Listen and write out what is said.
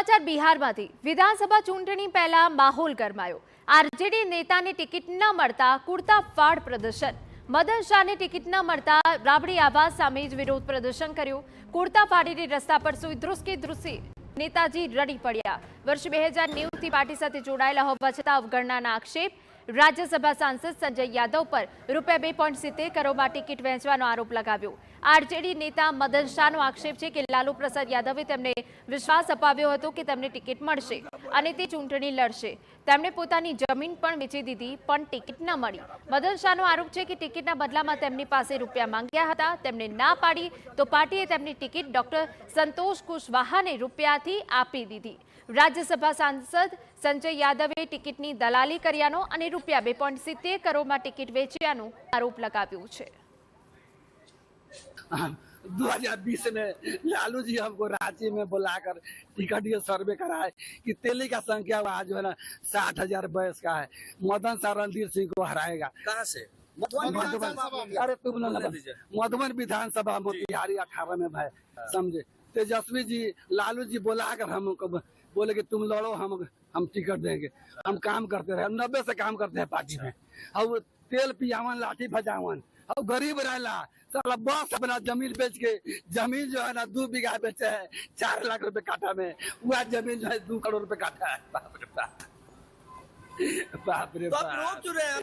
સમાચાર બિહારમાંથી વિધાનસભા ચૂંટણી પહેલા માહોલ ગરમાયો। આરજેડી નેતાને ટિકિટ ન મળતા કુર્તા ફાડ પ્રદર્શન। મદન શાહને ટિકિટ ન મળતા રાબડી આવાસ સામે જ વિરોધ પ્રદર્શન કર્યું। કુર્તા ફાડીને રસ્તા પર સૂઈ ધ્રુસકે નેતાજી રડી પડ્યા। વર્ષ 2090 થી પાર્ટી સાથે જોડાયેલા હોવા છતાં અવગણનાના આક્ષેપ। રાજ્યસભા સાંસદ સંજય યાદવ પર ₹2.70 કરોડમાં ટિકિટ વહેંચવાનો આરોપ લગાવ્યો। આરજેડી નેતા મદન શાહનો આક્ષેપ છે કે લાલુ પ્રસાદ યાદવે તેમને વિશ્વાસ અપાવ્યો હતો કે તેમને ટિકિટ મળશે અને તે ચૂંટણી લડશે। તેમણે પોતાની જમીન પણ વેચી દીધી પણ ટિકિટ ન મળી। મદન શાહનો આરોપ છે કે ટિકિટના બદલામાં તેમની પાસે રૂપિયા માંગ્યા હતા, તેમણે ના પાડી તો પાર્ટીએ તેમની ટિકિટ ડોક્ટર સંતોષ કુશવાહાને રૂપિયાથી આપી દીધી। રાજ્યસભા સાંસદ સંજય યાદવે ટિકિટની દલાલી કર્યાનો અને ₹2.70 કરોડમાં ટિકિટ વેચ્યાનો આરોપ લગાવ્યો છે। 2020 में लालू जी हमको रांची में बुलाकर टिकट ये सर्वे कराए कि तेली का संख्या आज जो है ना 60,000 बैस का है। मदन शाह रणधीर सिंह को हराएगा। कहाँ से? अरे तुम मधुबन विधानसभा मोतिहारी 18 में भाई समझे। तेजस्वी जी लालू जी बुलाकर हमको बोले कि तुम लड़ो, हम टिकट देंगे। हम काम करते रहे, 90 से काम करते हैं पार्टी में। अब तेल पियावन लाठी भजावन, अब गरीब रहला साला बस अपना जमीन बेच के, जमीन जो है ना 2 बीघा बेचे है 4 लाख रुपए काठा में। वह जमीन जो है 2 करोड़ रुपए काठा है। बाप रे बाप, बाप रे बाप। तो आप रोक क्यों रहे हैं?